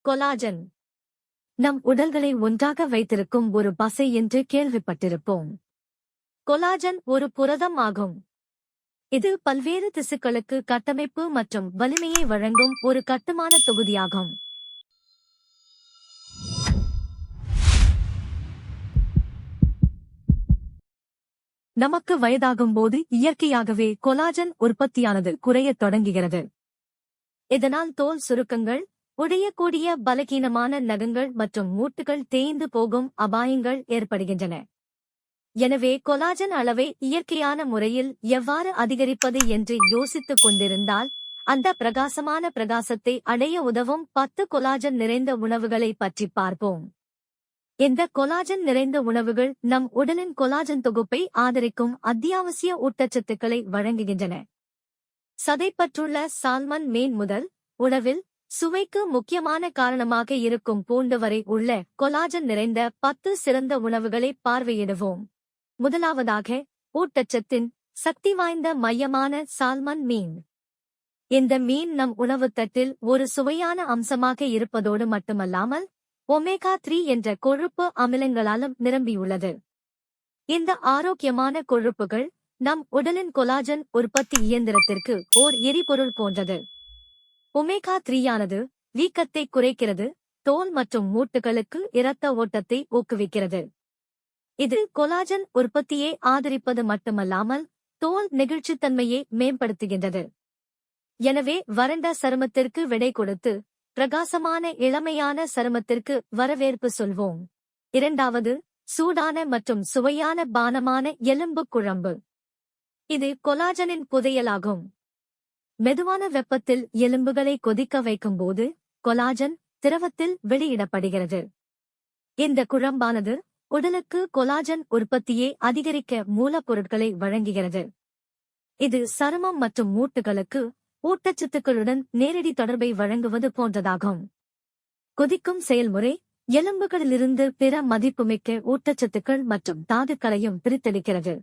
Collagen நம் உடல்களை ஒன்றாக வைத்திருக்கும் ஒரு பசை என்று கேள்விப்பட்டிருப்போம். கொலாஜன் ஒரு புரதம் ஆகும். இது பல்வேறு திசுக்களுக்கு கட்டமைப்பு மற்றும் வலிமையை வழங்கும் ஒரு கட்டுமான தொகுதியாகும். நமக்கு வயதாகும்போது இயற்கையாகவே கொலாஜன் உற்பத்தியானது குறையத் தொடங்குகிறது. இதனால் தோல் சுருக்கங்கள், உடையக்கூடிய பலகீனமான நகங்கள் மற்றும் மூட்டுகள் தேய்ந்து போகும் அபாயங்கள் ஏற்படுகின்றன. எனவே கொலாஜன் அளவை இயற்கையான முறையில் எவ்வாறு அதிகரிப்பது என்று யோசித்துக் கொண்டிருந்தால், அந்த பிரகாசமான பிரகாசத்தை அடைய உதவும் 10 கொலாஜன் நிறைந்த உணவுகளை பற்றி பார்ப்போம். இந்த கொலாஜன் நிறைந்த உணவுகள் நம் உடலின் கொலாஜன் தொகுப்பை ஆதரிக்கும் அத்தியாவசிய ஊட்டச்சத்துக்களை வழங்குகின்றன. சதைப்பற்றுள்ள சால்மன் மீன் முதல் உணவில் சுவைக்கு முக்கியமான காரணமாக இருக்கும் பூண்டு வரை உள்ள கொலாஜன் நிறைந்த 10 சிறந்த உணவுகளை பார்வையிடுவோம். முதலாவதாக, ஊட்டச்சத்தின் சக்தி வாய்ந்த மையமான சால்மன் மீன். இந்த மீன் நம் உணவுத்தட்டில் ஒரு சுவையான அம்சமாக இருப்பதோடு மட்டுமல்லாமல் ஒமேகா 3 என்ற கொழுப்பு அமிலங்களாலும் நிரம்பியுள்ளது. இந்த ஆரோக்கியமான கொழுப்புகள் நம் உடலின் கொலாஜன் உற்பத்தி இயந்திரத்திற்கு ஓர் எரிபொருள் போன்றது. ஒமேகா 3 வீக்கத்தை குறைக்கிறது, தோல் மற்றும் மூட்டுகளுக்கு இரத்த ஓட்டத்தை ஊக்குவிக்கிறது. இது கொலாஜன் உற்பத்தியை ஆதரிப்பது மட்டுமல்லாமல் தோல் நெகிழ்ச்சித்தன்மையை மேம்படுத்துகின்றது. எனவே வறண்ட சருமத்திற்கு விடை கொடுத்து பிரகாசமான இளமையான சருமத்திற்கு வரவேற்பு சொல்வோம். இரண்டாவது, சூடான மற்றும் சுவையான பானமான எலும்பு குழம்பு. இது கொலாஜனின் புதையலாகும். மெதுவான வெப்பத்தில் எலும்புகளை கொதிக்க வைக்கும்போது கொலாஜன் திரவத்தில் வெளியிடப்படுகிறது. இந்த குழம்பானது உடலுக்கு கொலாஜன் உற்பத்தியை அதிகரிக்க மூலப்பொருட்களை வழங்குகிறது. இது சருமம் மற்றும் மூட்டுகளுக்கு ஊட்டச்சத்துக்களுடன் நேரடி தொடர்பை வழங்குவது போன்றதாகும். கொதிக்கும் செயல்முறை எலும்புகளிலிருந்து பிற மதிப்புமிக்க ஊட்டச்சத்துக்கள் மற்றும் தாதுக்களையும் பிரித்தெடுக்கிறது.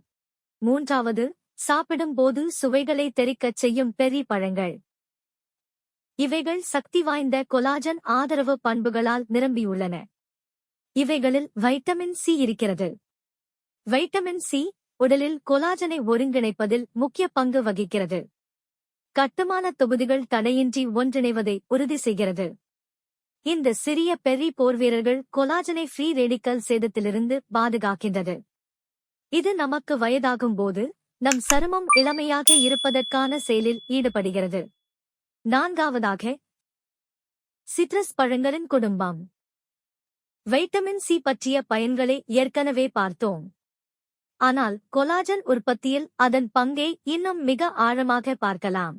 மூன்றாவது, சாப்பிடும்போது சுவைகளை தெறிக்கச் செய்யும் பெர்ரி பழங்கள். இவைகள் சக்தி வாய்ந்த கொலாஜன் ஆதரவு பண்புகளால் நிரம்பியுள்ளன. இவைகளில் வைட்டமின் சி இருக்கிறது. வைட்டமின் சி உடலில் கொலாஜனை ஒருங்கிணைப்பதில் முக்கிய பங்கு வகிக்கிறது. கட்டுமான தொகுதிகள் தடையின்றி ஒன்றிணைவதை உறுதி செய்கிறது. இந்த சிறிய பெர்ரி போர்வீரர்கள் கொலாஜனை ஃப்ரீ ரேடிக்கல் சேதத்திலிருந்து பாதுகாக்கின்றது. இது நமக்கு வயதாகும்போது நம் சருமம் இளமையாக இருப்பதற்கான செயலில் ஈடுபடுகிறது. நான்காவதாக, சிட்ரஸ் பழங்களின் குடும்பம். வைட்டமின் சி பற்றிய பயன்களை ஏற்கனவே பார்த்தோம். ஆனால் கொலாஜன் உற்பத்தியில் அதன் பங்கை இன்னும் மிக ஆழமாக பார்க்கலாம்.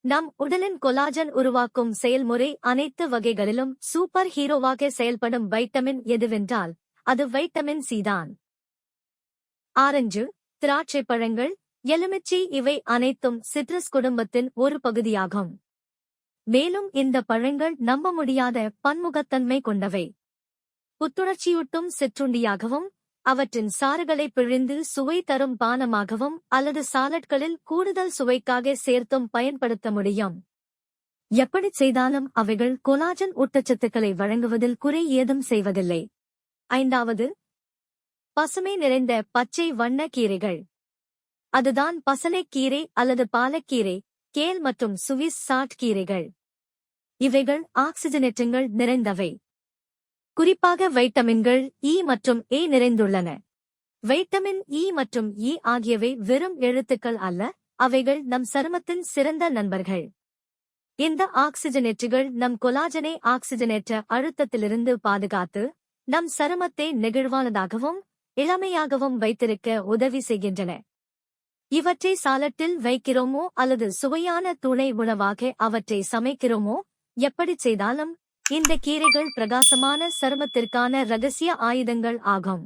நம் உடலின் கொலாஜன் உருவாக்கும் செயல்முறை அனைத்து வகைகளிலும் சூப்பர் ஹீரோவாக செயல்படும் வைட்டமின் எதுவென்றால் அது வைட்டமின் சி தான். ஆரஞ்சு, திராட்சை பழங்கள், எலுமிச்சை இவை அனைத்தும் சிட்ரஸ் குடும்பத்தின் ஒரு பகுதியாகும். மேலும் இந்த பழங்கள் நம்ப முடியாத பன்முகத்தன்மை கொண்டவை. புத்துணர்ச்சியூட்டும் சிற்றுண்டியாகவும், அவற்றின் சாறுகளை பிழிந்து சுவை தரும் பானமாகவும் அல்லது சாலட்களில் கூடுதல் சுவைக்காக சேர்த்தும் பயன்படுத்த முடியும். எப்படிச் செய்தாலும் அவைகள் கொலாஜன் ஊட்டச்சத்துக்களை வழங்குவதில் குறை ஏதும் செய்வதில்லை. ஐந்தாவது, பசுமை நிறைந்த பச்சை வண்ண கீரைகள். அதுதான் பசலைக்கீரை அல்லது பாலக்கீரை, கேல் மற்றும் சுவிஸ் சாட் கீரைகள். இவைகள் ஆக்சிஜனேற்றங்கள் நிறைந்தவை. குறிப்பாக வைட்டமின்கள் இ மற்றும் ஏ நிறைந்துள்ளன. வைட்டமின் இ மற்றும் இ ஆகியவை வெறும் எழுத்துக்கள் அல்ல, அவைகள் நம் சருமத்தின் சிறந்த நண்பர்கள். இந்த ஆக்சிஜனேற்றிகள் நம் கொலாஜனை ஆக்சிஜனேற்ற அழுத்தத்திலிருந்து பாதுகாத்து நம் சருமத்தை நெகிழ்வானதாகவும் இளமையாகவும் வைத்திருக்க உதவி செய்கின்றன. இவற்றை சாலட்டில் வைக்கிறோமோ அல்லது சுவையான துணை உணவாக அவற்றை சமைக்கிறோமோ, எப்படிச் செய்தாலும் இந்த கீரைகள் பிரகாசமான சருமத்திற்கான இரகசிய ஆயுதங்கள் ஆகும்.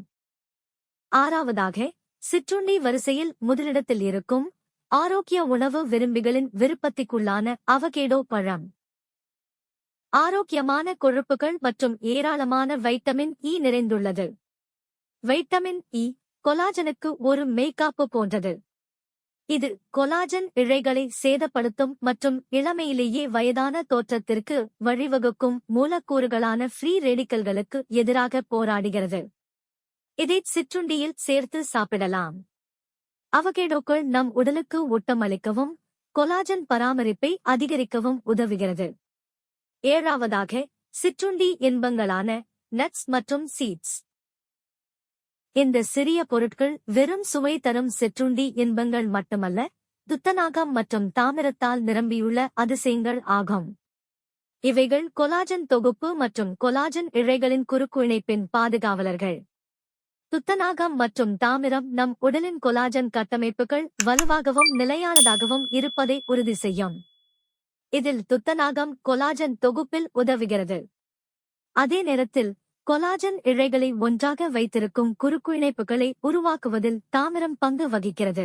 ஆறாவதாக, சிற்றுண்டி வரிசையில் முதலிடத்தில் இருக்கும் ஆரோக்கிய உணவு விரும்பிகளின் விருப்பத்திற்குள்ளான அவகேடோ பழம். ஆரோக்கியமான கொழுப்புகள் மற்றும் ஏராளமான வைட்டமின் இ நிறைந்துள்ளது. வைட்டமின் இ கொலாஜனுக்கு ஒரு மேய்காப்பு போன்றது. இது கொலாஜன் இழைகளை சேதப்படுத்தும் மற்றும் இளமையிலேயே வயதான தோற்றத்திற்கு வழிவகுக்கும் மூலக்கூறுகளான ஃப்ரீ ரேடிக்கல்களுக்கு எதிராக போராடுகிறது. இதை சிற்றுண்டியில் சேர்த்து சாப்பிடலாம். அவகேடோக்கள் நம் உடலுக்கு ஊட்டமளிக்கவும் கொலாஜன் பராமரிப்பை அதிகரிக்கவும் உதவுகிறது. 7வது, சிற்றுண்டி இன்பங்களான நட்ஸ் மற்றும் சீட்ஸ். இந்த சிறிய பொருட்கள் வெறும் சுவை தரும் சிற்றுண்டி இன்பங்கள் மட்டுமல்ல, துத்தநாகம் மற்றும் தாமிரத்தால் நிரம்பியுள்ள அதிசயங்கள் ஆகும். இவைகள் கொலாஜன் தொகுப்பு மற்றும் கொலாஜன் இழைகளின் குறுக்கு இணைப்பின் பாதுகாவலர்கள். துத்தநாகம் மற்றும் தாமிரம் நம் உடலின் கொலாஜன் கட்டமைப்புகள் வலுவாகவும் நிலையானதாகவும் இருப்பதை உறுதி செய்யும். இதில் துத்தநாகம் கொலாஜன் தொகுப்பில் உதவுகிறது. அதே நேரத்தில் கொலாஜன் இழைகளை ஒன்றாக வைத்திருக்கும் குறுக்கு இணைப்புகளை உருவாக்குவதில் தாமிரம் பங்கு வகிக்கிறது.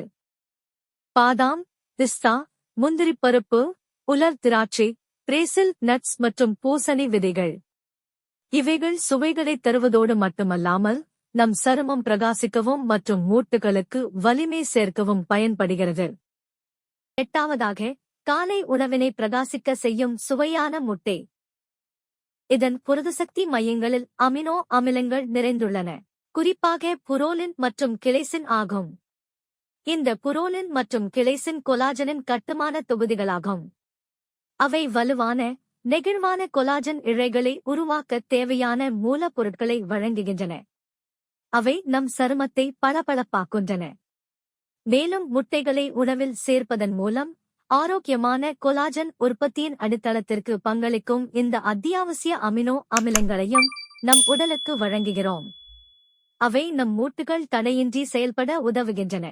பாதாம், பிஸ்தா, முந்திரிப் பருப்பு, உலர் திராட்சை, பிரேசில் நட்ஸ் மற்றும் பூசணி விதைகள். இவைகள் சுவைகளை தருவதோடு மட்டுமல்லாமல் நம் சருமம் பிரகாசிக்கவும் மற்றும் மூட்டுகளுக்கு வலிமை சேர்க்கவும் பயன்படுகிறது. 8வது, காலை உணவினை பிரகாசிக்க செய்யும் சுவையான முட்டை. இதன் புரதசக்தி மையங்களில் அமினோ அமிலங்கள் நிறைந்துள்ளன. குறிப்பாக புரோலின் மற்றும் கிளைசின் ஆகும். இந்த புரோலின் மற்றும் கிளைசின் கொலாஜனின் கட்டுமான தொகுதிகளாகும். அவை வலுவான, நெகிழ்வான கொலாஜன் இழைகளை உருவாக்க தேவையான மூலப்பொருட்களை வழங்குகின்றன. அவை நம் சருமத்தை பளபளப்பாக்குகின்றன. மேலும் முட்டைகளை உணவில் சேர்ப்பதன் மூலம் ஆரோக்கியமான கொலாஜன் உற்பத்தியின் அடித்தளத்திற்கு பங்களிக்கும் இந்த அத்தியாவசிய அமினோ அமிலங்களையும் நம் உடலுக்கு வழங்குகிறோம். அவை நம் மூட்டுகள் தடையின்றி செயல்பட உதவுகின்றன.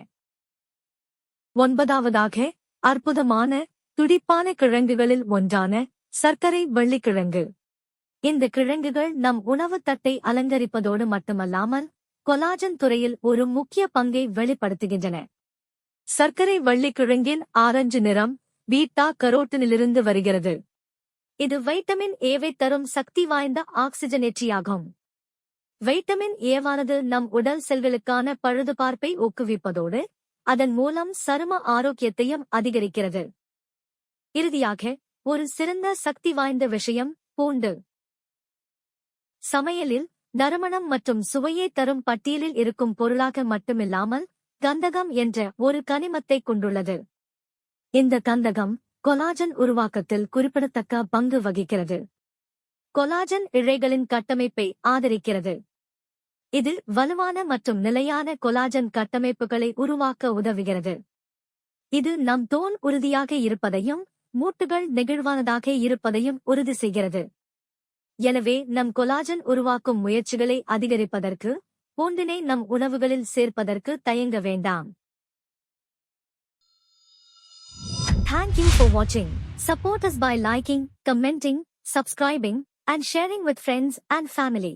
9வது, அற்புதமான, துடிப்பான கிழங்குகளில் ஒன்றான சர்க்கரை வள்ளிக்கிழங்கு. இந்த கிழங்குகள் நம் உணவு தட்டை அலங்கரிப்பதோடு மட்டுமல்லாமல் கொலாஜன் துறையில் ஒரு முக்கிய பங்கை வெளிப்படுத்துகின்றன. சர்க்கரை வள்ளிக்கிழங்கின் ஆரஞ்சு நிறம் பீட்டா கரோட்டினிலிருந்து வருகிறது. இது வைட்டமின் ஏவை தரும் சக்தி வாய்ந்த ஆக்சிஜனேற்றியாகும். வைட்டமின் ஏவானது நம் உடல் செல்களுக்கான பழுதுபார்ப்பை ஊக்குவிப்பதோடு அதன் மூலம் சரும ஆரோக்கியத்தையும் அதிகரிக்கிறது. இறுதியாக, ஒரு சிறந்த சக்தி வாய்ந்த விஷயம் பூண்டு. சமையலில் நறுமணம் மற்றும் சுவையை தரும் பட்டியலில் இருக்கும் பொருளாக மட்டுமில்லாமல் கந்தகம் என்ற ஒரு கனிமத்தை கொண்டுள்ளது. இந்த கந்தகம் கொலாஜன் உருவாக்கத்தில் குறிப்பிடத்தக்க பங்கு வகிக்கிறது. கொலாஜன் இழைகளின் கட்டமைப்பை ஆதரிக்கிறது. இது வலுவான மற்றும் நிலையான கொலாஜன் கட்டமைப்புகளை உருவாக்க உதவுகிறது. இது நம் தோல் உறுதியாக இருப்பதையும் மூட்டுகள் நெகிழ்வானதாக இருப்பதையும் உறுதி செய்கிறது. எனவே நம் கொலாஜன் உருவாக்கும் முயற்சிகளை அதிகரிப்பதற்கு பூண்டினை நம் உணவுகளில் சேர்ப்பதற்கு தயங்க வேண்டாம். Thank you for watching. Support us by liking, commenting, subscribing, and sharing with friends and family.